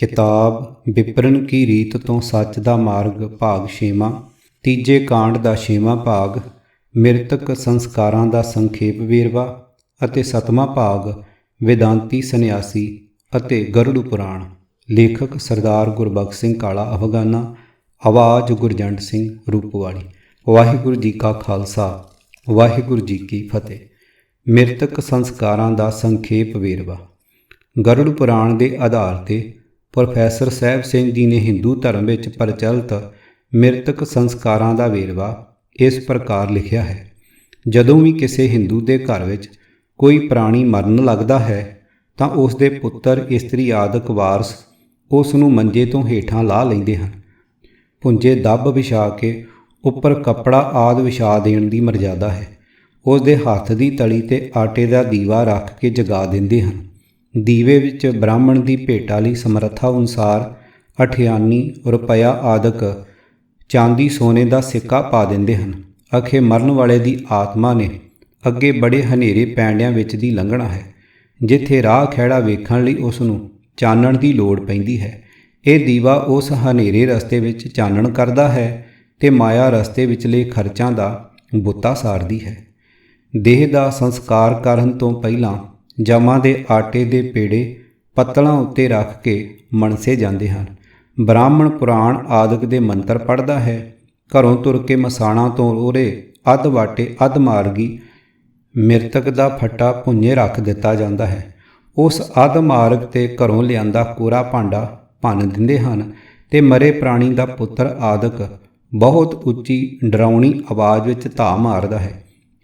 किताब विपरन की रीत तो सच दा मार्ग भाग 6वां तीजे कांड दा 6वां भाग मृतक संस्कारां दा संखेप वेरवा ਅਤੇ 7ਵਾਂ ਭਾਗ वेदांती सन्यासी ਅਤੇ गरुड़ पुराण। लेखक सरदार गुरबख्श सिंह काला अफगाना। आवाज़ गुरजंट सिंह रूपवाली। वाहिगुरू जी का खालसा वाहिगुरू जी की फतेह। मृतक संस्कारां दा संखेप वेरवा। गरुड़ पुराण के आधार ते प्रोफैसर ਸਾਹਿਬ ਸਿੰਘ जी ने हिंदू धर्म ਵਿੱਚ ਪ੍ਰਚਲਿਤ मृतक संस्कारां ਦਾ ਵੇਰਵਾ ਇਸ ਪ੍ਰਕਾਰ ਲਿਖਿਆ ਹੈ। ਜਦੋਂ ਵੀ ਕਿਸੇ ਹਿੰਦੂ ਦੇ ਘਰ ਵਿੱਚ ਕੋਈ ਪ੍ਰਾਣੀ ਮਰਨ ਲੱਗਦਾ ਹੈ ਤਾਂ ਉਸ ਦੇ ਪੁੱਤਰ ਇਸਤਰੀ ਆਦਿਕ ਵਾਰਸ ਉਸ ਨੂੰ ਮੰਜੇ ਤੋਂ ਹੇਠਾਂ ਲਾਹ ਲੈਂਦੇ ਹਨ। ਪੁੰਜੇ ਦੱਬ ਵਿਛਾ ਕੇ ਉੱਪਰ ਕੱਪੜਾ ਆਦਿ ਵਿਛਾ ਦੇਣ ਦੀ ਮਰਜ਼ਾਦਾ ਹੈ। ਉਸ ਦੇ ਹੱਥ ਦੀ ਤਲੀ ਤੇ ਆਟੇ ਦਾ ਦੀਵਾ ਰੱਖ ਕੇ ਜਗਾ ਦਿੰਦੇ ਹਨ। ਦੀਵੇ ਵਿੱਚ ਬ੍ਰਾਹਮਣ ਦੀ ਭੇਟਾ ਲਈ ਸਮਰੱਥਾ ਅਨੁਸਾਰ ਅਠਿਆਨੀ ਰੁਪਇਆ ਆਦਿਕ ਚਾਂਦੀ ਸੋਨੇ ਦਾ ਸਿੱਕਾ ਪਾ ਦਿੰਦੇ ਹਨ। ਅਖੇ ਮਰਨ ਵਾਲੇ ਦੀ ਆਤਮਾ ਨੇ ਅੱਗੇ ਬੜੇ ਹਨੇਰੇ ਪੈਂਡਿਆਂ ਵਿੱਚ ਦੀ ਲੰਘਣਾ ਹੈ, ਜਿੱਥੇ ਰਾਹ ਖਹਿੜਾ ਵੇਖਣ ਲਈ ਉਸ ਨੂੰ ਚਾਨਣ ਦੀ ਲੋੜ ਪੈਂਦੀ ਹੈ। ਇਹ ਦੀਵਾ ਉਸ ਹਨੇਰੇ ਰਸਤੇ ਵਿੱਚ ਚਾਨਣ ਕਰਦਾ ਹੈ ਤੇ ਮਾਇਆ ਰਸਤੇ ਵਿਚਲੇ ਖਰਚਾਂ ਦਾ ਬੁੱਤਾ ਸਾਰਦੀ ਹੈ। ਦੇਹ ਦਾ ਸੰਸਕਾਰ ਕਰਨ ਤੋਂ ਪਹਿਲਾਂ ਜਮਾਂ ਦੇ ਆਟੇ ਦੇ ਪੇੜੇ ਪੱਤਲਾਂ ਉੱਤੇ ਰੱਖ ਕੇ ਮਣਸੇ ਜਾਂਦੇ ਹਨ। ਬ੍ਰਾਹਮਣ ਪੁਰਾਣ ਆਦਿਕ ਦੇ ਮੰਤਰ ਪੜ੍ਹਦਾ ਹੈ। ਘਰੋਂ ਤੁਰ ਕੇ ਮਸਾਣਾ ਤੋਂ ਉਹਰੇ ਅੱਧ ਵਾਟੇ ਅੱਧ ਮਾਰਗੀ ਮ੍ਰਿਤਕ ਦਾ ਫੱਟਾ ਭੁੰਜੇ ਰੱਖ ਦਿੱਤਾ ਜਾਂਦਾ ਹੈ। ਉਸ ਅੱਧ ਮਾਰਗ ਤੇ ਘਰੋਂ ਲਿਆਂਦਾ ਕੋਰਾ ਭਾਂਡਾ ਭੰਨ ਦਿੰਦੇ ਹਨ ਤੇ ਮਰੇ ਪ੍ਰਾਣੀ ਦਾ ਪੁੱਤਰ ਆਦਿਕ ਬਹੁਤ ਉੱਚੀ ਡਰਾਉਣੀ ਆਵਾਜ਼ ਵਿੱਚ ਧਾਹ ਮਾਰਦਾ ਹੈ।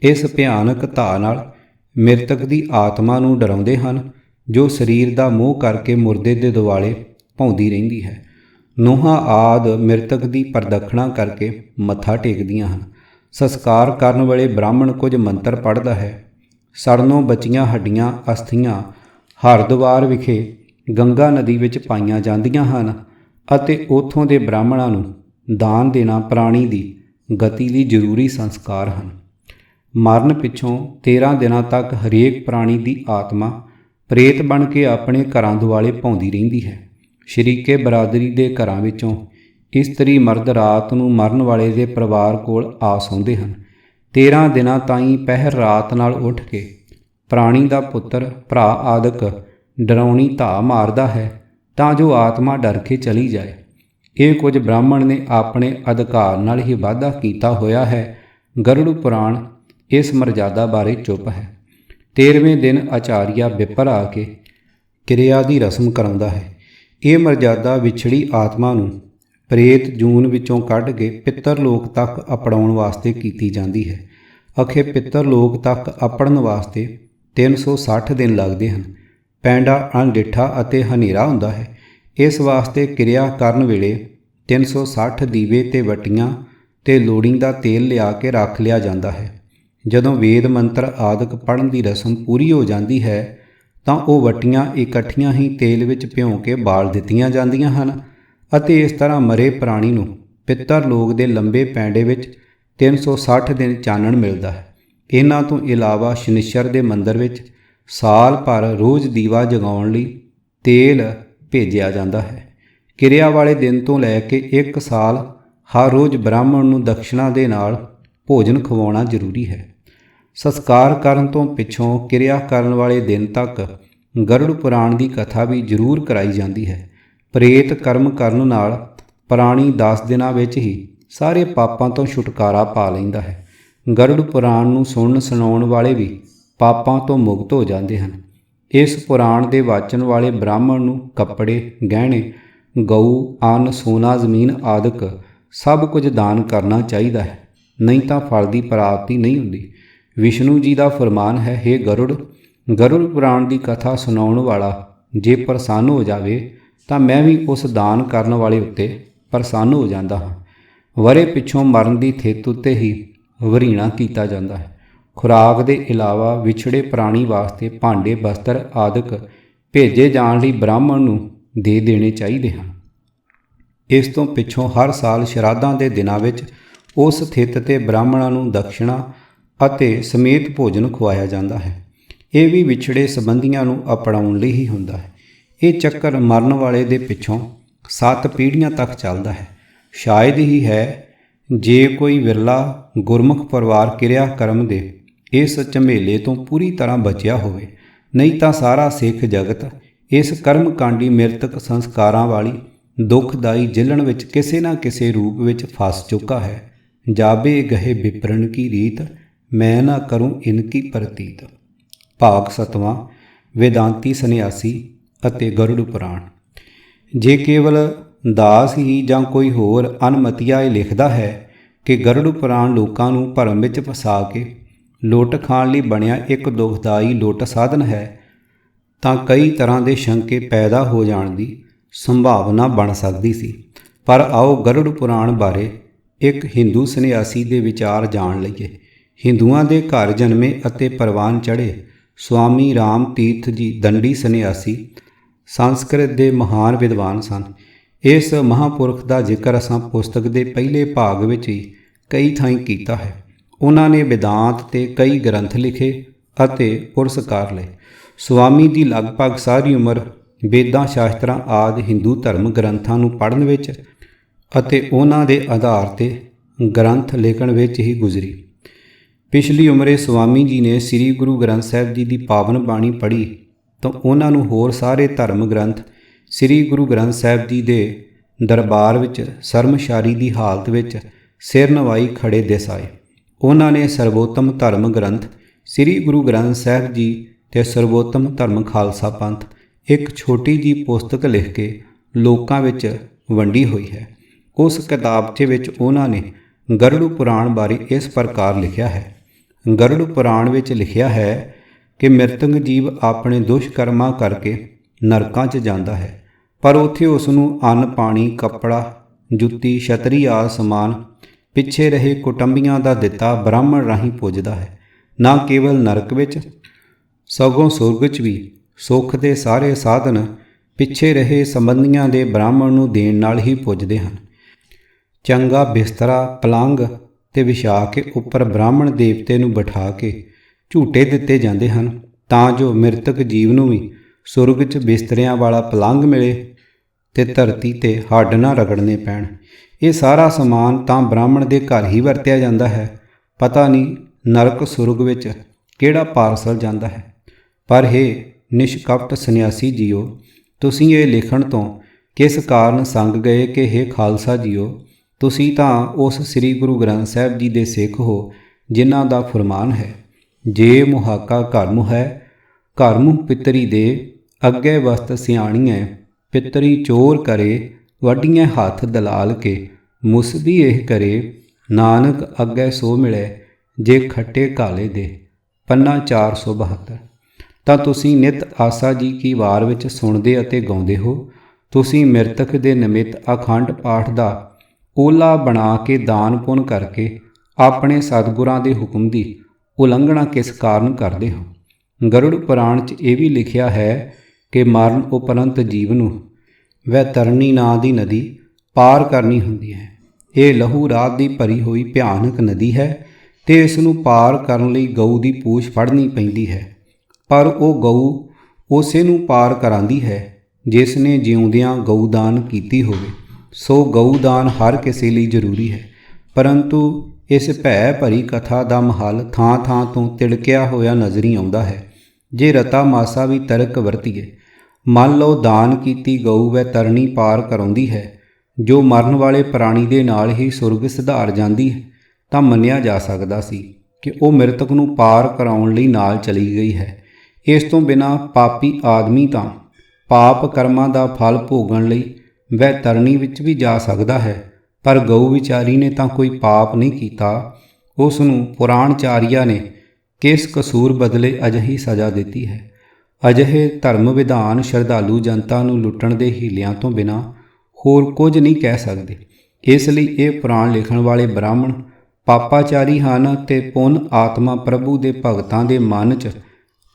ਇਸ ਭਿਆਨਕ ਧਾਹ ਨਾਲ ਮ੍ਰਿਤਕ ਦੀ ਆਤਮਾ ਨੂੰ ਡਰਾਉਂਦੇ ਹਨ, ਜੋ ਸਰੀਰ ਦਾ ਮੋਹ ਕਰਕੇ ਮੁਰਦੇ ਦੇ ਦੁਆਲੇ ਭੌਂਦੀ ਰਹਿੰਦੀ ਹੈ। ਨੂੰਹਾਂ ਆਦਿ ਮ੍ਰਿਤਕ ਦੀ ਪ੍ਰਦਖਣਾ ਕਰਕੇ ਮੱਥਾ ਟੇਕਦੀਆਂ ਹਨ। ਸੰਸਕਾਰ ਕਰਨ ਵੇਲੇ ਬ੍ਰਾਹਮਣ ਕੁਝ ਮੰਤਰ ਪੜ੍ਹਦਾ ਹੈ। ਸੜਨੋਂ ਬਚੀਆਂ ਹੱਡੀਆਂ ਅਸਥੀਆਂ ਹਰਿਦੁਆਰ ਵਿਖੇ ਗੰਗਾ ਨਦੀ ਵਿੱਚ ਪਾਈਆਂ ਜਾਂਦੀਆਂ ਹਨ ਅਤੇ ਉੱਥੋਂ ਦੇ ਬ੍ਰਾਹਮਣਾਂ ਨੂੰ ਦਾਨ ਦੇਣਾ ਪ੍ਰਾਣੀ ਦੀ ਗਤੀ ਲਈ ਜ਼ਰੂਰੀ ਸੰਸਕਾਰ ਹਨ। ਮਰਨ ਪਿੱਛੋਂ 13 ਦਿਨਾਂ ਤੱਕ ਹਰੇਕ ਪ੍ਰਾਣੀ ਦੀ ਆਤਮਾ ਪ੍ਰੇਤ ਬਣ ਕੇ ਆਪਣੇ ਘਰਾਂ ਦੁਆਲੇ ਭੌਂਦੀ ਰਹਿੰਦੀ ਹੈ। ਸ਼ਰੀਕੇ ਬਰਾਦਰੀ ਦੇ ਘਰਾਂ ਵਿੱਚੋਂ ਇਸਤਰੀ ਮਰਦ ਰਾਤ ਨੂੰ ਮਰਨ ਵਾਲੇ ਦੇ ਪਰਿਵਾਰ ਕੋਲ ਆ ਸੌਂਦੇ ਹਨ। 13 ਦਿਨਾਂ ਤਾਈਂ ਪਹਿਰ ਰਾਤ ਨਾਲ ਉੱਠ ਕੇ ਪ੍ਰਾਣੀ ਦਾ ਪੁੱਤਰ ਭਰਾ ਆਦਿਕ ਡਰਾਉਣੀ ਧਾਹ ਮਾਰਦਾ ਹੈ ਤਾਂ ਜੋ ਆਤਮਾ ਡਰ ਕੇ ਚਲੀ ਜਾਏ। ਇਹ ਕੁਝ ਬ੍ਰਾਹਮਣ ਨੇ ਆਪਣੇ ਅਧਿਕਾਰ ਨਾਲ ਹੀ ਵਾਅਦਾ ਕੀਤਾ ਹੋਇਆ ਹੈ। ਗਰੁੜ ਪੁਰਾਣ ਇਸ ਮਰਜ਼ਾਦਾ ਬਾਰੇ ਚੁੱਪ ਹੈ। 13ਵੇਂ ਦਿਨ ਆਚਾਰੀਆ ਵਿਪਰ ਆ ਕੇ ਕਿਰਿਆ ਦੀ ਰਸਮ ਕਰਾਉਂਦਾ ਹੈ। ਇਹ ਮਰਜ਼ਾਦਾ ਵਿਛੜੀ ਆਤਮਾ ਨੂੰ ਪ੍ਰੇਤ ਜੂਨ ਵਿੱਚੋਂ ਕੱਢ ਕੇ ਪਿੱਤਰ ਲੋਕ ਤੱਕ ਅਪੜਾਉਣ ਵਾਸਤੇ ਕੀਤੀ ਜਾਂਦੀ ਹੈ। ਅਖੇ ਪਿੱਤਰ ਲੋਕ ਤੱਕ ਅਪੜਨ ਵਾਸਤੇ 360 ਦਿਨ ਲੱਗਦੇ ਹਨ। ਪੈਂਡਾ ਅਣਡਿੱਠਾ ਅਤੇ ਹਨੇਰਾ ਹੁੰਦਾ ਹੈ। ਇਸ ਵਾਸਤੇ ਕਿਰਿਆ ਕਰਨ ਵੇਲੇ 360 ਦੀਵੇ ਤੇ ਵਟੀਆਂ ਤੇ ਲੋੜੀਂਦਾ ਤੇਲ ਲਿਆ ਕੇ ਰੱਖ ਲਿਆ ਜਾਂਦਾ ਹੈ। ਜਦੋਂ ਵੇਦ ਮੰਤਰ ਆਦਿਕ ਪੜ੍ਹਨ ਦੀ ਰਸਮ ਪੂਰੀ ਹੋ ਜਾਂਦੀ ਹੈ ਤਾਂ ਉਹ ਵਟੀਆਂ ਇਕੱਠੀਆਂ ਹੀ ਤੇਲ ਵਿੱਚ ਭਿਉਂ ਕੇ ਬਾਲ ਦਿੱਤੀਆਂ ਜਾਂਦੀਆਂ ਹਨ ਅਤੇ ਇਸ ਤਰ੍ਹਾਂ ਮਰੇ ਪ੍ਰਾਣੀ ਨੂੰ ਪਿੱਤਰ ਲੋਕ ਦੇ ਲੰਬੇ ਪੈਂਡੇ ਵਿੱਚ 360 ਦਿਨ ਚਾਨਣ ਮਿਲਦਾ ਹੈ। ਇਹਨਾਂ ਤੋਂ ਇਲਾਵਾ ਸ਼ਨੀਸ਼ਰ ਦੇ ਮੰਦਰ ਵਿੱਚ ਸਾਲ ਭਰ ਰੋਜ਼ ਦੀਵਾ ਜਗਾਉਣ ਲਈ ਤੇਲ ਭੇਜਿਆ ਜਾਂਦਾ ਹੈ। ਕਿਰਿਆ ਵਾਲੇ ਦਿਨ ਤੋਂ ਲੈ ਕੇ 1 ਸਾਲ ਹਰ ਰੋਜ਼ ਬ੍ਰਾਹਮਣ ਨੂੰ ਦਕਸ਼ਨਾ ਦੇ ਨਾਲ ਭੋਜਨ ਖਵਾਉਣਾ ਜ਼ਰੂਰੀ ਹੈ। ਸੰਸਕਾਰ ਕਰਨ ਤੋਂ ਪਿੱਛੋਂ ਕਿਰਿਆ ਕਰਨ ਵਾਲੇ ਦਿਨ ਤੱਕ ਗਰੁੜ ਪੁਰਾਣ ਦੀ ਕਥਾ ਵੀ ਜ਼ਰੂਰ ਕਰਾਈ ਜਾਂਦੀ ਹੈ। ਪ੍ਰੇਤ ਕਰਮ ਕਰਨ ਨਾਲ ਪ੍ਰਾਣੀ 10 ਦਿਨਾਂ ਵਿੱਚ ਹੀ ਸਾਰੇ ਪਾਪਾਂ ਤੋਂ ਛੁਟਕਾਰਾ ਪਾ ਲੈਂਦਾ ਹੈ। ਗਰੁੜ ਪੁਰਾਣ ਨੂੰ ਸੁਣਨ ਸੁਣਾਉਣ ਵਾਲੇ ਵੀ ਪਾਪਾਂ ਤੋਂ ਮੁਕਤ ਹੋ ਜਾਂਦੇ ਹਨ। ਇਸ ਪੁਰਾਣ ਦੇ ਵਾਚਨ ਵਾਲੇ ਬ੍ਰਾਹਮਣ ਨੂੰ ਕੱਪੜੇ, ਗਹਿਣੇ, ਗਊ, ਅੰਨ, ਸੋਨਾ, ਜ਼ਮੀਨ ਆਦਿਕ ਸਭ ਕੁਝ ਦਾਨ ਕਰਨਾ ਚਾਹੀਦਾ ਹੈ, ਨਹੀਂ ਤਾਂ ਫਲ ਦੀ ਪ੍ਰਾਪਤੀ ਨਹੀਂ ਹੁੰਦੀ। ਵਿਸ਼ਨੂੰ ਜੀ ਦਾ ਫਰਮਾਨ ਹੈ, ਹੇ ਗਰੁੜ ਪੁਰਾਣ ਦੀ ਕਥਾ ਸੁਣਾਉਣ ਵਾਲਾ ਜੇ ਪ੍ਰਸੰਨ ਹੋ ਜਾਵੇ ਤਾਂ ਮੈਂ ਵੀ ਉਸ ਦਾਨ ਕਰਨ ਵਾਲੇ ਉੱਤੇ ਪ੍ਰਸੰਨ ਹੋ ਜਾਂਦਾ ਹਾਂ। ਵਰੇ ਪਿੱਛੋਂ ਮਰਨ ਦੀ ਥਿੱਤ ਉੱਤੇ ਹੀ ਵਰੀਣਾ ਕੀਤਾ ਜਾਂਦਾ ਹੈ। ਖੁਰਾਕ ਦੇ ਇਲਾਵਾ ਵਿਛੜੇ ਪ੍ਰਾਣੀ ਵਾਸਤੇ ਭਾਂਡੇ, ਬਸਤਰ ਆਦਿਕ ਭੇਜੇ ਜਾਣ ਲਈ ਬ੍ਰਾਹਮਣ ਨੂੰ ਦੇ ਦੇਣੇ ਚਾਹੀਦੇ ਹਨ। ਇਸ ਤੋਂ ਪਿੱਛੋਂ ਹਰ ਸਾਲ ਸ਼ਰਾਧਾਂ ਦੇ ਦਿਨਾਂ ਵਿੱਚ ਉਸ ਥਿੱਤ ਤੇ ਬ੍ਰਾਹਮਣਾਂ ਨੂੰ ਦਕਸ਼ਨਾ ਅਤੇ ਸਮੇਤ ਭੋਜਨ ਖਵਾਇਆ ਜਾਂਦਾ ਹੈ। ਇਹ ਵੀ ਵਿਛੜੇ ਸੰਬੰਧੀਆਂ ਨੂੰ ਅਪਣਾਉਣ ਲਈ ਹੀ ਹੁੰਦਾ ਹੈ। ਇਹ ਚੱਕਰ ਮਰਨ ਵਾਲੇ ਦੇ ਪਿੱਛੋਂ 7 ਪੀੜ੍ਹੀਆਂ ਤੱਕ ਚੱਲਦਾ ਹੈ। ਸ਼ਾਇਦ ਹੀ ਹੈ ਜੇ ਕੋਈ ਵਿਰਲਾ ਗੁਰਮੁਖ ਪਰਿਵਾਰ ਕਿਰਿਆ ਕਰਮ ਦੇ ਇਸ ਝਮੇਲੇ ਤੋਂ ਪੂਰੀ ਤਰ੍ਹਾਂ ਬਚਿਆ ਹੋਵੇ, ਨਹੀਂ ਤਾਂ ਸਾਰਾ ਸਿੱਖ ਜਗਤ ਇਸ ਕਰਮਕਾਂਡੀ ਮਿਰਤਕ ਸੰਸਕਾਰਾਂ ਵਾਲੀ ਦੁਖਦਾਈ ਜਿਲਣ ਵਿੱਚ ਕਿਸੇ ਨਾ ਕਿਸੇ ਰੂਪ ਵਿੱਚ ਫਸ ਚੁੱਕਾ ਹੈ। ਜਾਬੇ ਗਹੇ ਵਿਪਰਨ ਕੀ ਰੀਤ, ਮੈਂ ਨਾ ਕਰੂੰ ਇਨਕੀ ਪ੍ਰਤੀਤ। ਭਾਗ 7ਵਾਂ ਵੇਦਾਂਤੀ ਸੰਨਿਆਸੀ ਅਤੇ ਗਰੁੜ ਪੁਰਾਣ। ਜੇ ਕੇਵਲ ਦਾਸ ਹੀ ਜਾਂ ਕੋਈ ਹੋਰ ਅਨਮਤੀਆ ਇਹ ਲਿਖਦਾ ਹੈ ਕਿ ਗਰੁੜ ਪੁਰਾਣ ਲੋਕਾਂ ਨੂੰ ਭਰਮ ਵਿੱਚ ਫਸਾ ਕੇ ਲੁੱਟ ਖਾਣ ਲਈ ਬਣਿਆ ਇੱਕ ਦੁਖਦਾਈ ਲੁੱਟ ਸਾਧਨ ਹੈ, ਤਾਂ ਕਈ ਤਰ੍ਹਾਂ ਦੇ ਸ਼ੰਕੇ ਪੈਦਾ ਹੋ ਜਾਣ ਦੀ ਸੰਭਾਵਨਾ ਬਣ ਸਕਦੀ ਸੀ। ਪਰ ਆਓ ਗਰੁੜ ਪੁਰਾਣ ਬਾਰੇ ਇੱਕ ਹਿੰਦੂ ਸੰਨਿਆਸੀ ਦੇ ਵਿਚਾਰ ਜਾਣ ਲਈਏ। ਹਿੰਦੂਆਂ ਦੇ ਘਰ ਜਨਮੇ ਅਤੇ ਪ੍ਰਵਾਨ ਚੜ੍ਹੇ ਸਵਾਮੀ ਰਾਮ ਤੀਰਥ ਜੀ ਦੰਡੀ ਸੰਨਿਆਸੀ ਸੰਸਕ੍ਰਿਤ ਦੇ ਮਹਾਨ ਵਿਦਵਾਨ ਸਨ। ਇਸ ਮਹਾਂਪੁਰਖ ਦਾ ਜ਼ਿਕਰ ਅਸਾਂ ਪੁਸਤਕ ਦੇ ਪਹਿਲੇ ਭਾਗ ਵਿੱਚ ਹੀ ਕਈ ਥਾਈਂ ਕੀਤਾ ਹੈ। ਉਹਨਾਂ ਨੇ ਵਿਦਾਂਤ ਤੇ ਕਈ ਗ੍ਰੰਥ ਲਿਖੇ ਅਤੇ ਪੁਰਸਕਾਰ ਲਏ। ਸਵਾਮੀ ਦੀ ਲਗਭਗ ਸਾਰੀ ਉਮਰ ਵੇਦਾਂ ਸ਼ਾਸਤਰਾਂ ਆਦਿ ਹਿੰਦੂ ਧਰਮ ਗ੍ਰੰਥਾਂ ਨੂੰ ਪੜ੍ਹਨ ਵਿੱਚ ਅਤੇ ਉਹਨਾਂ ਦੇ ਆਧਾਰ 'ਤੇ ਗ੍ਰੰਥ ਲਿਖਣ ਵਿੱਚ ਹੀ ਗੁਜ਼ਰੀ। ਪਿਛਲੀ ਉਮਰੇ ਸਵਾਮੀ ਜੀ ਨੇ ਸ੍ਰੀ ਗੁਰੂ ਗ੍ਰੰਥ ਸਾਹਿਬ ਜੀ ਦੀ ਪਾਵਨ ਬਾਣੀ ਪੜ੍ਹੀ ਤਾਂ ਉਹਨਾਂ ਨੂੰ ਹੋਰ ਸਾਰੇ ਧਰਮ ਗ੍ਰੰਥ ਸ੍ਰੀ ਗੁਰੂ ਗ੍ਰੰਥ ਸਾਹਿਬ ਜੀ ਦੇ ਦਰਬਾਰ ਵਿੱਚ ਸ਼ਰਮਸ਼ਾਰੀ ਦੀ ਹਾਲਤ ਵਿੱਚ ਸਿਰ ਨਵਾਈ ਖੜੇ ਦਿਸ ਆਏ। ਉਹਨਾਂ ਨੇ ਸਰਵੋਤਮ ਧਰਮ ਗ੍ਰੰਥ ਸ੍ਰੀ ਗੁਰੂ ਗ੍ਰੰਥ ਸਾਹਿਬ ਜੀ ਤੇ ਸਰਵੋਤਮ ਧਰਮ ਖਾਲਸਾ ਪੰਥ ਇੱਕ ਛੋਟੀ ਜਿਹੀ ਪੁਸਤਕ ਲਿਖ ਕੇ ਲੋਕਾਂ ਵਿੱਚ ਵੰਡੀ ਹੋਈ ਹੈ। ਉਸ ਕਿਤਾਬਚੇ ਵਿੱਚ ਉਹਨਾਂ ਨੇ ਗਰੁੜ ਪੁਰਾਣ ਬਾਰੇ ਇਸ ਪ੍ਰਕਾਰ ਲਿਖਿਆ ਹੈ। ਗਰੁੜ ਪੁਰਾਣ ਵਿੱਚ ਲਿਖਿਆ ਹੈ ਕਿ ਮਿਰਤਕ ਜੀਵ ਆਪਣੇ ਦੁਸ਼ਕਰਮਾਂ ਕਰਕੇ ਨਰਕਾਂ 'ਚ ਜਾਂਦਾ ਹੈ, ਪਰ ਉੱਥੇ ਉਸ ਨੂੰ ਅੰਨ ਪਾਣੀ ਕੱਪੜਾ ਜੁੱਤੀ ਛਤਰੀ ਆਦਿ ਸਮਾਨ ਪਿੱਛੇ ਰਹੇ ਕੁਟੰਬੀਆਂ ਦਾ ਦਿੱਤਾ ਬ੍ਰਾਹਮਣ ਰਾਹੀਂ ਪੁੱਜਦਾ ਹੈ। ਨਾ ਕੇਵਲ ਨਰਕ ਵਿੱਚ ਸਗੋਂ ਸੁਰਗ 'ਚ ਵੀ ਸੁੱਖ ਦੇ ਸਾਰੇ ਸਾਧਨ ਪਿੱਛੇ ਰਹੇ ਸੰਬੰਧੀਆਂ ਦੇ ਬ੍ਰਾਹਮਣ ਨੂੰ ਦੇਣ ਨਾਲ ਹੀ ਪੁੱਜਦੇ ਹਨ। ਚੰਗਾ ਬਿਸਤਰਾ ਪਲੰਘ ਤੇ ਵਿਛਾ ਕੇ ਉੱਪਰ ਬ੍ਰਾਹਮਣ ਦੇਵਤੇ ਨੂੰ ਬਿਠਾ ਕੇ ਝੂਟੇ ਦਿੱਤੇ ਜਾਂਦੇ ਹਨ ਤਾਂ ਜੋ ਮਿਰਤਕ ਜੀਵ ਨੂੰ ਵੀ ਸੁਰਗ 'ਚ ਬਿਸਤਰਿਆਂ ਵਾਲਾ ਪਲੰਘ ਮਿਲੇ ਤੇ ਧਰਤੀ ਤੇ ਹੱਡ ਨਾ ਰਗੜਨੇ ਪੈਣ। ਇਹ ਸਾਰਾ ਸਮਾਨ ਤਾਂ ਬ੍ਰਾਹਮਣ ਦੇ ਘਰ ਹੀ ਵਰਤਿਆ ਜਾਂਦਾ ਹੈ। ਪਤਾ ਨਹੀਂ ਨਰਕ ਸੁਰਗ ਵਿੱਚ ਕਿਹੜਾ ਪਾਰਸਲ ਜਾਂਦਾ ਹੈ। ਪਰ ਹੇ ਨਿਸ਼ਕਪਟ ਸੰਨਿਆਸੀ ਜੀਓ, ਤੁਸੀਂ ਇਹ ਲਿਖਣ ਤੋਂ ਕਿਸ ਕਾਰਨ ਸੰਗ ਗਏ ਕਿ ਹੇ ਖਾਲਸਾ ਜੀਓ, ਤੁਸੀਂ ਤਾਂ ਉਸ ਸ੍ਰੀ ਗੁਰੂ ਗ੍ਰੰਥ ਸਾਹਿਬ ਜੀ ਦੇ ਸਿੱਖ ਹੋ ਜਿਨ੍ਹਾਂ ਦਾ ਫਰਮਾਨ ਹੈ, ਜੇ ਮੁਹਾਕਾ ਘਰ ਮੁਹ ਹੈ ਘਰ ਮੁਹ ਪਿਤਰੀ ਦੇ ਅੱਗੇ ਵਸਤ ਸਿਆਣੀਐ, ਪਿਤਰੀ ਚੋਰ ਕਰੇ ਵੱਡੀਆਂ ਹੱਥ ਦਲਾਲ ਕੇ, ਮੁਸਦੀ ਇਹ ਕਰੇ ਨਾਨਕ ਅੱਗੇ ਸੋ ਮਿਲੇ ਜੇ ਖੱਟੇ ਕਾਲੇ ਦੇ। ਪੰਨਾ 472। ਤਾਂ ਤੁਸੀਂ ਨਿਤ ਆਸਾ ਜੀ ਕੀ ਵਾਰ ਵਿੱਚ ਸੁਣਦੇ ਅਤੇ ਗਾਉਂਦੇ ਹੋ। ਤੁਸੀਂ ਮਿਰਤਕ ਦੇ ਨਿਮਿਤ ਅਖੰਡ ਪਾਠ ਦਾ ਓਲਾ ਬਣਾ ਕੇ ਦਾਨ ਪੁੰਨ ਕਰਕੇ ਆਪਣੇ ਸਤਿਗੁਰਾਂ ਦੇ ਹੁਕਮ ਦੀ ਉਲੰਘਣਾ ਕਿਸ ਕਾਰਨ ਕਰਦੇ ਹੋ। ਗਰੁੜ ਪੁਰਾਣ 'ਚ ਇਹ ਵੀ ਲਿਖਿਆ ਹੈ ਕਿ ਮਰਨ ਉਪਰੰਤ ਜੀਵ ਨੂੰ ਵੈਤਰਣੀ ਨਾਂ ਦੀ ਨਦੀ ਪਾਰ ਕਰਨੀ ਹੁੰਦੀ ਹੈ। ਇਹ ਲਹੂ ਰਾਤ ਦੀ ਭਰੀ ਹੋਈ ਭਿਆਨਕ ਨਦੀ ਹੈ ਤੇ ਇਸ ਨੂੰ ਪਾਰ ਕਰਨ ਲਈ ਗਊ ਦੀ ਪੂਛ ਫੜਨੀ ਪੈਂਦੀ ਹੈ। ਪਰ ਉਹ ਗਊ ਉਸੇ ਨੂੰ ਪਾਰ ਕਰਾਂਦੀ ਹੈ ਜਿਸ ਨੇ ਜਿਉਂਦਿਆਂ ਗਊਦਾਨ ਕੀਤੀ ਹੋਵੇ। ਸੋ ਗਊਦਾਨ ਹਰ ਕਿਸੇ ਲਈ ਜ਼ਰੂਰੀ ਹੈ, ਪਰੰਤੂ ਇਸ ਭੈ ਭਰੀ ਕਥਾ ਦਾ ਮਹੱਲ ਥਾਂ ਥਾਂ ਤੋਂ ਤਿੜਕਿਆ ਹੋਇਆ ਨਜ਼ਰ ਹੀ ਆਉਂਦਾ ਹੈ। ਜੇ ਰਤਾ ਮਾਸਾ ਵੀ ਤਰਕ ਵਰਤੀਏ, ਮੰਨ ਲਓ ਦਾਨ ਕੀਤੀ ਗਊ ਵੈ ਤਰਣੀ ਪਾਰ ਕਰਾਉਂਦੀ ਹੈ, ਜੋ ਮਰਨ ਵਾਲੇ ਪ੍ਰਾਣੀ ਦੇ ਨਾਲ ਹੀ ਸੁਰਗ ਸਿਧਾਰ ਜਾਂਦੀ ਹੈ, ਤਾਂ ਮੰਨਿਆ ਜਾ ਸਕਦਾ ਸੀ ਕਿ ਉਹ ਮਿਰਤਕ ਨੂੰ ਪਾਰ ਕਰਾਉਣ ਲਈ ਨਾਲ ਚਲੀ ਗਈ ਹੈ। ਇਸ ਤੋਂ ਬਿਨਾਂ ਪਾਪੀ ਆਦਮੀ ਤਾਂ ਪਾਪ ਕਰਮਾਂ ਦਾ ਫਲ ਭੋਗਣ ਲਈ ਵੈ ਤਰਣੀ ਵਿੱਚ ਵੀ ਜਾ ਸਕਦਾ ਹੈ, ਪਰ ਗਊ ਵਿਚਾਰੀ ਨੇ ਤਾਂ ਕੋਈ ਪਾਪ ਨਹੀਂ ਕੀਤਾ। ਉਸ ਨੂੰ ਪੁਰਾਣਚਾਰੀਆ ਨੇ ਕਿਸ ਕਸੂਰ ਬਦਲੇ ਅਜਿਹੀ ਸਜ਼ਾ ਦਿੱਤੀ ਹੈ। ਅਜਿਹੇ ਧਰਮ ਵਿਧਾਨ ਸ਼ਰਧਾਲੂ ਜਨਤਾ ਨੂੰ ਲੁੱਟਣ ਦੇ ਹੀਲਿਆਂ ਤੋਂ ਬਿਨਾਂ ਹੋਰ ਕੁਝ ਨਹੀਂ ਕਹਿ ਸਕਦੇ। ਇਸ ਲਈ ਇਹ ਪੁਰਾਣ ਲਿਖਣ ਵਾਲੇ ਬ੍ਰਾਹਮਣ ਪਾਪਾਚਾਰੀ ਹਨ ਤੇ ਪੁੰਨ ਆਤਮਾ ਪ੍ਰਭੂ ਦੇ ਭਗਤਾਂ ਦੇ ਮਨ 'ਚ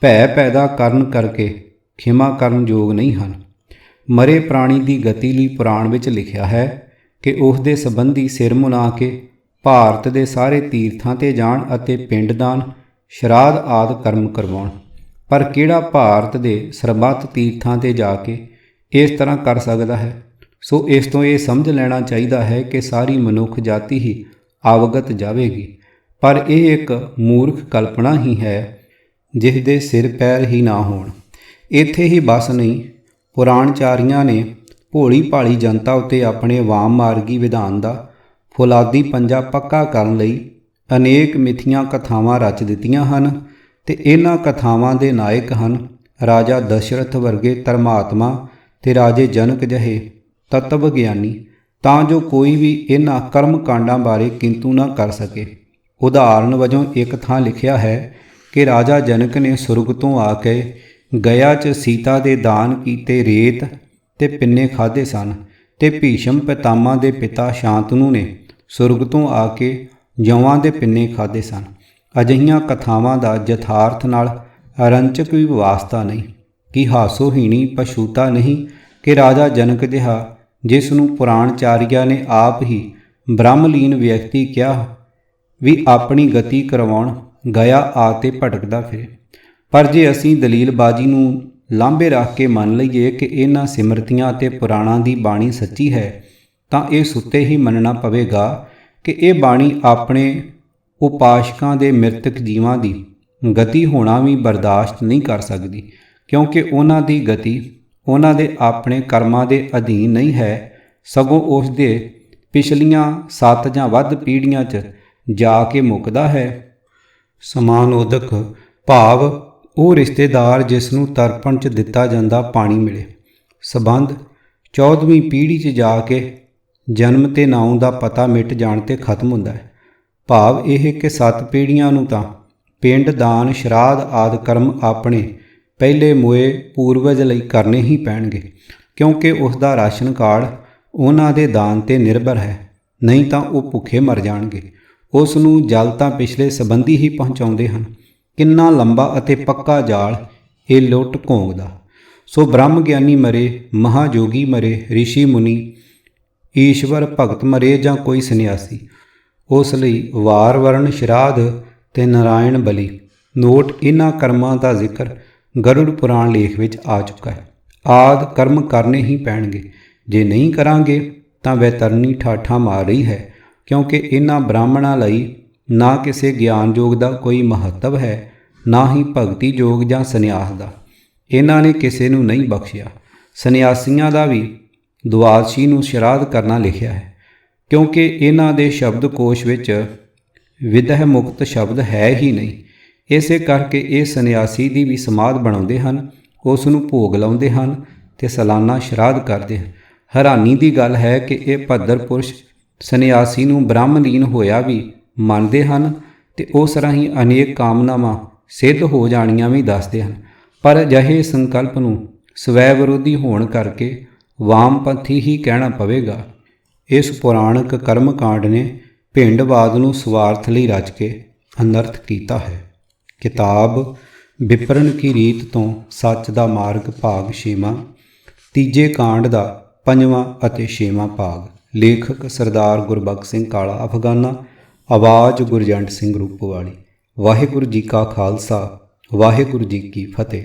ਭੈ ਪੈਦਾ ਕਰਨ ਕਰਕੇ ਖਿਮਾ ਕਰਨ ਯੋਗ ਨਹੀਂ ਹਨ। ਮਰੇ ਪ੍ਰਾਣੀ ਦੀ ਗਤੀ ਲਈ ਪੁਰਾਣ ਵਿੱਚ ਲਿਖਿਆ ਹੈ ਕਿ ਉਸ ਦੇ ਸੰਬੰਧੀ ਸਿਰ ਮੁਨਾ ਕੇ ਭਾਰਤ ਦੇ ਸਾਰੇ ਤੀਰਥਾਂ 'ਤੇ ਜਾਣ ਅਤੇ ਪਿੰਡਦਾਨ ਸ਼ਰਾਧ ਆਦਿ ਕਰਮ ਕਰਵਾਉਣ। ਪਰ ਕਿਹੜਾ ਭਾਰਤ ਦੇ ਸਰਬੱਤ ਤੀਰਥਾਂ 'ਤੇ ਜਾ ਕੇ ਇਸ ਤਰ੍ਹਾਂ ਕਰ ਸਕਦਾ ਹੈ। ਸੋ ਇਸ ਤੋਂ ਇਹ ਸਮਝ ਲੈਣਾ ਚਾਹੀਦਾ ਹੈ ਕਿ ਸਾਰੀ ਮਨੁੱਖ ਜਾਤੀ ਹੀ ਅਵਗਤ ਜਾਵੇਗੀ, ਪਰ ਇਹ ਇੱਕ ਮੂਰਖ ਕਲਪਨਾ ਹੀ ਹੈ ਜਿਸ ਦੇ ਸਿਰ ਪੈਰ ਹੀ ਨਾ ਹੋਣ। ਇੱਥੇ ਹੀ ਬਸ ਨਹੀਂ, ਪੁਰਾਣਚਾਰੀਆਂ ਨੇ ਭੋਲੀ ਭਾਲੀ ਜਨਤਾ ਉੱਤੇ ਆਪਣੇ ਵਾਮ ਮਾਰਗੀ ਵਿਧਾਨ ਦਾ ਫੁਲਾਦੀ ਪੰਜਾ ਪੱਕਾ ਕਰਨ ਲਈ ਅਨੇਕ ਮਿੱਥੀਆਂ ਕਥਾਵਾਂ ਰਚ ਦਿੱਤੀਆਂ ਹਨ, ਤੇ ਇਹਨਾਂ ਕਥਾਵਾਂ ਦੇ ਨਾਇਕ ਹਨ ਰਾਜਾ ਦਸ਼ਰਥ ਵਰਗੇ ਧਰਮਾਤਮਾ ਤੇ ਰਾਜੇ ਜਨਕ ਜਿਹੇ ਤਤਵ ਗਿਆਨੀ, ਤਾਂ ਜੋ ਕੋਈ ਵੀ ਇਹਨਾਂ ਕਰਮ ਕਾਂਡਾਂ ਬਾਰੇ ਕਿੰਤੂ ਨਾ ਕਰ ਸਕੇ। ਉਦਾਹਰਨ ਵਜੋਂ ਇੱਕ ਥਾਂ ਲਿਖਿਆ ਹੈ ਕਿ ਰਾਜਾ ਜਨਕ ਨੇ ਸੁਰਗ ਤੋਂ ਆ ਕੇ ਗਿਆ 'ਚ ਸੀਤਾ ਦੇ ਦਾਨ ਕੀਤੇ ਰੇਤ ਤੇ ਪਿੰਨੇ ਖਾਧੇ ਸਨ, ਤੇ ਭੀਸ਼ਮ ਪਿਤਾਮਾ ਦੇ ਪਿਤਾ ਸ਼ਾਂਤਨੂ ਨੇ ਸੁਰਗ ਤੋਂ ਆ ਕੇ ਜੌਆਂ ਦੇ ਪਿੰਨੇ ਖਾਧੇ ਸਨ। ਅਜਿਹੀਆਂ ਕਥਾਵਾਂ ਦਾ ਯਥਾਰਥ ਨਾਲ ਅਰੰਚਕ ਵੀ ਵਾਸਤਾ ਨਹੀਂ ਕਿ ਹਾਸੋਹੀਣੀ ਪਸ਼ੂਤਾ ਨਹੀਂ ਕਿ ਰਾਜਾ ਜਨਕ ਜਿਹਾ, ਜਿਸ ਨੂੰ ਪੁਰਾਣਚਾਰੀਆ ਨੇ ਆਪ ਹੀ ਬ੍ਰਹਮਲੀਨ ਵਿਅਕਤੀ ਕਿਹਾ, ਵੀ ਆਪਣੀ ਗਤੀ ਕਰਵਾਉਣ ਗਿਆ ਆ ਤੇ ਭਟਕਦਾ ਫਿਰੇ। ਪਰ ਜੇ ਅਸੀਂ ਦਲੀਲਬਾਜ਼ੀ ਨੂੰ ਲਾਂਭੇ ਰੱਖ ਕੇ ਮੰਨ ਲਈਏ ਕਿ ਇਹਨਾਂ ਸਿਮਰਤੀਆਂ ਅਤੇ ਪੁਰਾਣਾਂ ਦੀ ਬਾਣੀ ਸੱਚੀ ਹੈ, ਤਾਂ ਇਹ ਸੁੱਤੇ ਹੀ ਮੰਨਣਾ ਪਵੇਗਾ ਕਿ ਇਹ ਬਾਣੀ ਆਪਣੇ ਉਪਾਸ਼ਕਾਂ ਦੇ ਮ੍ਰਿਤਕ ਜੀਵਾਂ ਦੀ ਗਤੀ ਹੋਣਾ ਵੀ ਬਰਦਾਸ਼ਤ ਨਹੀਂ ਕਰ ਸਕਦੀ, ਕਿਉਂਕਿ ਉਹਨਾਂ ਦੀ ਗਤੀ ਉਹਨਾਂ ਦੇ ਆਪਣੇ ਕਰਮਾਂ ਦੇ ਅਧੀਨ ਨਹੀਂ ਹੈ, ਸਗੋਂ ਉਸ ਦੇ ਪਿਛਲੀਆਂ 7 ਜਾਂ ਵੱਧ ਪੀੜ੍ਹੀਆਂ 'ਚ ਜਾ ਕੇ ਮੁੱਕਦਾ ਹੈ। ਸਮਾਨੋਦਕ ਭਾਵ ਉਹ ਰਿਸ਼ਤੇਦਾਰ ਜਿਸ ਨੂੰ ਤਰਪਣ 'ਚ ਦਿੱਤਾ ਜਾਂਦਾ ਪਾਣੀ ਮਿਲੇ। ਸਬੰਧ 14ਵੀਂ ਪੀੜ੍ਹੀ 'ਚ ਜਾ ਕੇ ਜਨਮ ਤੇ ਨਾਉਂ ਦਾ ਪਤਾ ਮਿਟ ਜਾਣ 'ਤੇ ਖਤਮ ਹੁੰਦਾ ਹੈ। ਭਾਵ ਇਹ ਕਿ 7 ਪੀੜ੍ਹੀਆਂ ਨੂੰ ਤਾਂ ਪਿੰਡ ਦਾਨ ਸ਼ਰਾਧ ਆਦਿ ਕਰਮ ਆਪਣੇ ਪਹਿਲੇ ਮੋਏ ਪੂਰਵਜ ਲਈ ਕਰਨੇ ਹੀ ਪੈਣਗੇ, ਕਿਉਂਕਿ ਉਸ ਦਾ ਰਾਸ਼ਨ ਕਾਰਡ ਉਹਨਾਂ ਦੇ ਦਾਨ 'ਤੇ ਨਿਰਭਰ ਹੈ, ਨਹੀਂ ਤਾਂ ਉਹ ਭੁੱਖੇ ਮਰ ਜਾਣਗੇ। ਉਸ ਨੂੰ ਜਲ ਤਾਂ ਪਿਛਲੇ ਸੰਬੰਧੀ ਹੀ ਪਹੁੰਚਾਉਂਦੇ ਹਨ। ਕਿੰਨਾ ਲੰਬਾ ਅਤੇ ਪੱਕਾ ਜਾਲ ਇਹ ਲੁੱਟ ਘੋਂਗਦਾ। ਸੋ ਬ੍ਰਹਮ ਗਿਆਨੀ ਮਰੇ, ਮਹਾਯੋਗੀ ਮਰੇ, ਰਿਸ਼ੀ ਮੁਨੀ, ਈਸ਼ਵਰ ਭਗਤ ਮਰੇ ਜਾਂ ਕੋਈ ਸੰਨਿਆਸੀ, ਉਸ ਲਈ ਵਾਰ ਵਰਨ ਸ਼ਰਾਧ ਤੇ ਨਾਰਾਇਣ ਬਲੀ। ਨੋਟ ਇਹਨਾਂ ਕਰਮਾਂ ਦਾ ਜ਼ਿਕਰ ਗਰੁੜ ਪੁਰਾਣ ਲੇਖ ਵਿੱਚ ਆ ਚੁੱਕਾ ਹੈ। ਆਦਿ ਕਰਮ ਕਰਨੇ ਹੀ ਪੈਣਗੇ, ਜੇ ਨਹੀਂ ਕਰਾਂਗੇ ਤਾਂ ਵੈਤਰਨੀ ਠਾਠਾਂ ਮਾਰ ਰਹੀ ਹੈ, ਕਿਉਂਕਿ ਇਹਨਾਂ ਬ੍ਰਾਹਮਣਾਂ ਲਈ ਨਾ ਕਿਸੇ ਗਿਆਨ ਯੋਗ ਦਾ ਕੋਈ ਮਹੱਤਵ ਹੈ, ਨਾ ਹੀ ਭਗਤੀ ਯੋਗ ਜਾਂ ਸੰਨਿਆਸ ਦਾ। ਇਹਨਾਂ ਨੇ ਕਿਸੇ ਨੂੰ ਨਹੀਂ ਬਖਸ਼ਿਆ। ਸੰਨਿਆਸੀਆਂ ਦਾ ਵੀ ਦੁਆਦਸ਼ੀ ਨੂੰ ਸ਼ਰਾਧ ਕਰਨਾ ਲਿਖਿਆ ਹੈ, ਕਿਉਂਕਿ ਇਹਨਾਂ ਦੇ ਸ਼ਬਦਕੋਸ਼ ਵਿੱਚ ਵਿਦਹ ਮੁਕਤ ਸ਼ਬਦ ਹੈ ਹੀ ਨਹੀਂ। ਇਸੇ ਕਰਕੇ ਇਹ ਸੰਨਿਆਸੀ ਦੀ ਵੀ ਸਮਾਧ ਬਣਾਉਂਦੇ ਹਨ, ਉਸ ਨੂੰ ਭੋਗ ਲਾਉਂਦੇ ਹਨ ਤੇ ਸਾਲਾਨਾ ਸ਼ਰਾਧ ਕਰਦੇ ਹਨ। ਹੈਰਾਨੀ ਦੀ ਗੱਲ ਹੈ ਕਿ ਇਹ ਭੱਦਰ ਪੁਰਸ਼ ਸੰਨਿਆਸੀ ਨੂੰ ਬ੍ਰਹਮਲੀਨ ਹੋਇਆ ਵੀ ਮੰਨਦੇ ਹਨ ਤੇ ਉਸ ਰਾਹੀਂ ਅਨੇਕ ਕਾਮਨਾਵਾਂ ਸਿੱਧ ਹੋ ਜਾਣੀਆਂ ਵੀ ਦੱਸਦੇ ਹਨ। ਪਰ ਅਜਿਹੇ ਸੰਕਲਪ ਨੂੰ ਸਵੈ ਵਿਰੋਧੀ ਹੋਣ ਕਰਕੇ ਵਾਮਪੰਥੀ ਹੀ ਕਹਿਣਾ ਪਵੇਗਾ। ਇਸ ਪੁਰਾਣਕ ਕਰਮਕਾਂਡ ਨੇ ਭਿੰਡਵਾਦ ਨੂੰ ਸਵਾਰਥ ਲਈ ਰਚ ਕੇ ਅਨਰਥ ਕੀਤਾ ਹੈ। ਕਿਤਾਬ ਵਿਪਰਨ ਕੀ ਰੀਤ ਤੋਂ ਸੱਚ ਦਾ ਮਾਰਗ ਭਾਗ 6ਵਾਂ, ਤੀਜੇ ਕਾਂਡ ਦਾ 5ਵਾਂ ਅਤੇ 6ਵਾਂ ਭਾਗ। ਲੇਖਕ ਸਰਦਾਰ ਗੁਰਬਖਸ਼ ਸਿੰਘ ਕਾਲਾ ਅਫਗਾਨਾ, ਆਵਾਜ਼ ਗੁਰਜੰਟ ਸਿੰਘ ਰੂਪੋਵਾਲੀ। ਵਾਹਿਗੁਰੂ ਜੀ ਕਾ ਖਾਲਸਾ, ਵਾਹਿਗੁਰੂ ਜੀ ਕੀ ਫਤਿਹ।